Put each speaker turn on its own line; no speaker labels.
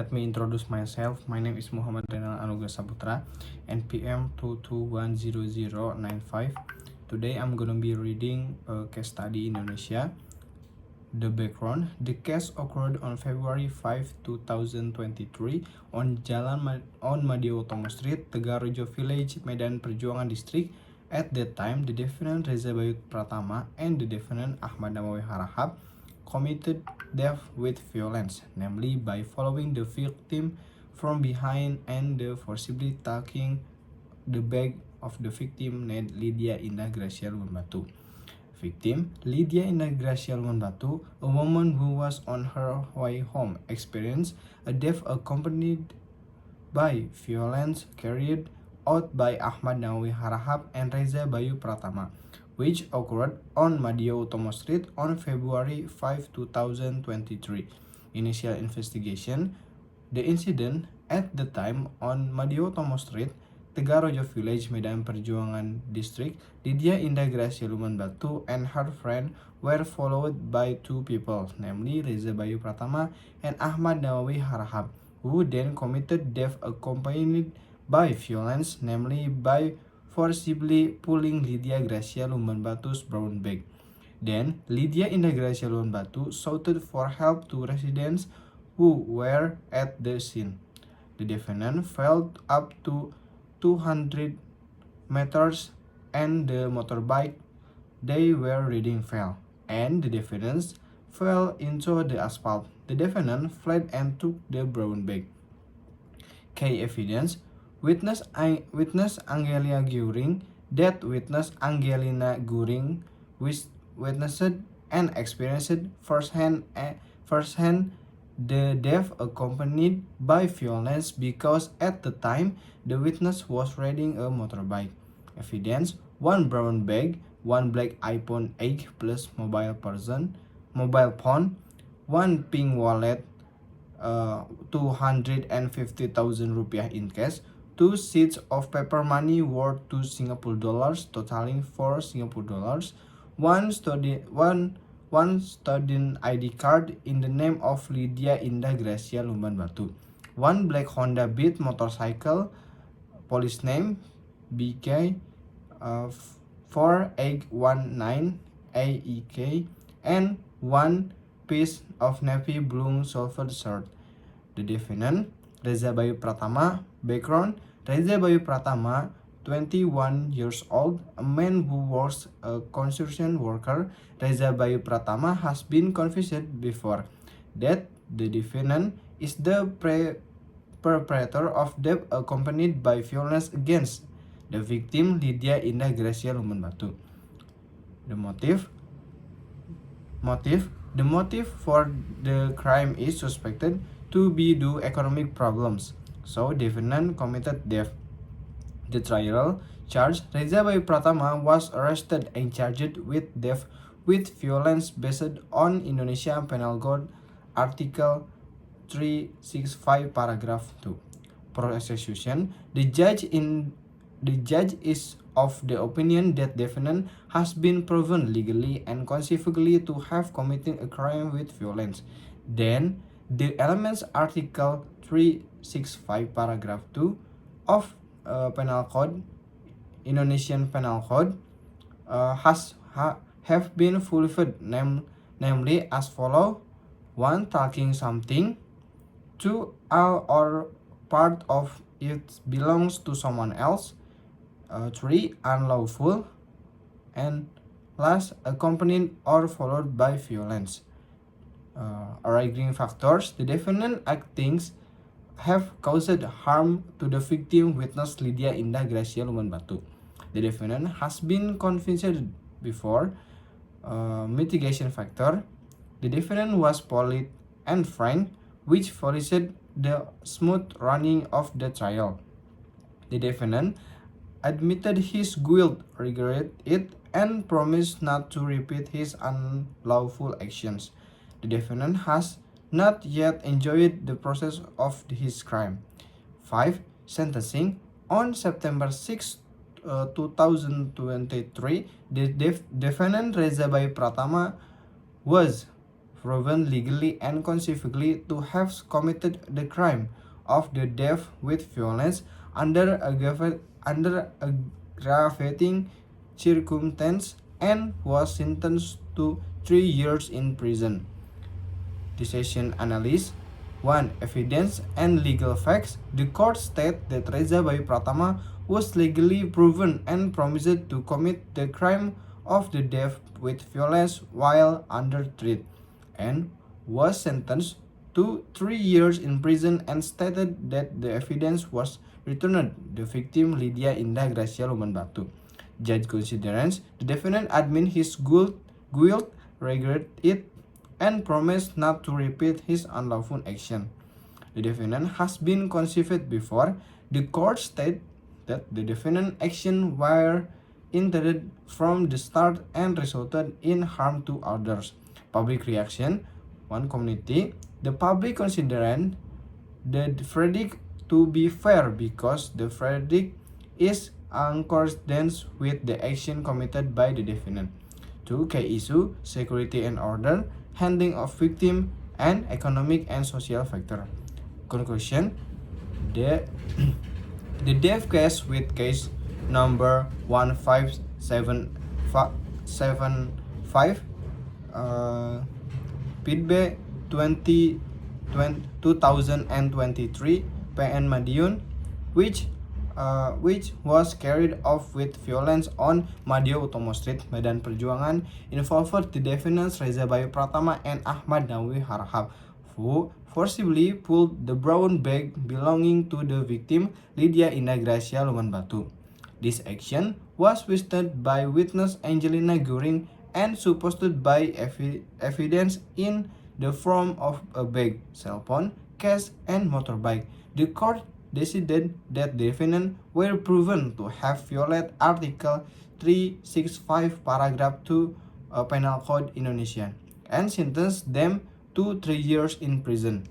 Let me introduce myself. My name is Muhammad Renal Anugrah Saputra, NPM 2210095. Today I'm gonna be reading a case study Indonesia. The background: the case occurred on February 5, 2023 on Madio Utama Street, Tegarejo Village, Medan Perjuangan District. At that time, the defendant Reza Bayu Pratama and the defendant Ahmad Namawi Harahap committed death with violence, namely by following the victim from behind and forcibly taking the bag of the victim named Lydia Indah Gracia Lumbatu. Victim Lydia Indah Gracia Lumbatu, a woman who was on her way home, experienced a death accompanied by violence carried out by Ahmad Namawi Harahap and Reza Bayu Pratama, which occurred on Madio Utama Street on February 5, 2023. Initial investigation: the incident at the time on Madio Utama Street, Tegarejo Village, Medan Perjuangan District. Lydia Indah Gracia Lumbatu and her friend were followed by two people, namely Reza Bayu Pratama and Ahmad Namawi Harahap, who then committed death accompanied by violence, namely by forcibly pulling Lydia Gracia Lumbatu's brown bag. Then, Lydia Indah Gracia Lumbatu shouted for help to residents who were at the scene. The defendant fell up to 200 meters and the motorbike they were riding fell, and the defendants fell into the asphalt. The defendant fled and took the brown bag. Key evidence: Witness Angelia Guring. That witness Angelina Guring witnessed and experienced firsthand the death accompanied by violence because at the time the witness was riding a motorbike. Evidence: one brown bag, one black iPhone 8 plus mobile phone, one pink wallet, 250,000 rupiah in cash, two sheets of paper money worth $2 Singapore totaling $4 Singapore, one student ID card in the name of Lydia Indah Gracia Lumbatu, one black Honda Beat motorcycle, police name BK 4819 AEK, and one piece of navy blue silver shirt. The defendant Reza Bayu Pratama. Background: Reza Bayu Pratama, 21 years old, a man who was a construction worker. Reza Bayu Pratama has been confessed before that the defendant is the perpetrator of death accompanied by violence against the victim Lydia Indah Gracia Lumbatu. The motive for the crime is suspected to be due economic problems, so defendant committed death. The trial charge: Reza Bayu Pratama was arrested and charged with death with violence based on Indonesia Penal Code Article 365 Paragraph 2. Prosecution: the judge is of the opinion that defendant has been proven legally and conceivably to have committed a crime with violence. Then, the elements Article 365 Paragraph 2 of Penal Code, Indonesian Penal Code, have been fulfilled, namely as follow: 1. Taking something. 2. All or part of it belongs to someone else. 3. Unlawful. And last, accompanied or followed by violence. Aggravating factors: the defendant actings have caused harm to the victim witness Lydia Indah Gracia Lumbatu. The defendant has been convicted before. Mitigation factor: the defendant was polite and frank, which facilitated the smooth running of the trial. The defendant admitted his guilt, regretted it, and promised not to repeat his unlawful actions. The defendant has not yet enjoyed the process of his crime. 5. Sentencing: on September 6, 2023, the defendant Reza Bayu Pratama was proven legally and conclusively to have committed the crime of the death with violence under aggravating circumstance and was sentenced to 3 years in prison. Decision analysis 1. Evidence and legal facts. The court stated that Reza Bayu Pratama was legally proven and promised to commit the crime of the death with violence while under threat and was sentenced to 3 years in prison and stated that the evidence was returned the victim Lydia Indah Gracia Luman Batu. Judge considers the defendant admit his guilt, regret it, and promised not to repeat his unlawful action. The defendant has been convicted before. The court stated that the defendant's actions were intended from the start and resulted in harm to others. Public reaction. One community. The public considered the verdict to be fair because the verdict is accordance with the action committed by the defendant. 2. Key issue, security and order, handling of victim, and economic and social factor. Conclusion, the death case with case number 15775 PIDB 2023 PN Madiun, which was carried off with violence on Madio Utomo Street, Medan Perjuangan, involved the defendants Reza Bayu Pratama and Ahmad Nawawi Harahap, who forcibly pulled the brown bag belonging to the victim Lydia Indah Gracia Luman Batu. This action was witnessed by witness Angelina Guring and supported by evidence in the form of a bag, cell phone, cash, and motorbike. The court decided that the defendants were proven to have violated Article 365 Paragraph 2 Penal Code Indonesia and sentenced them to 3 years in prison.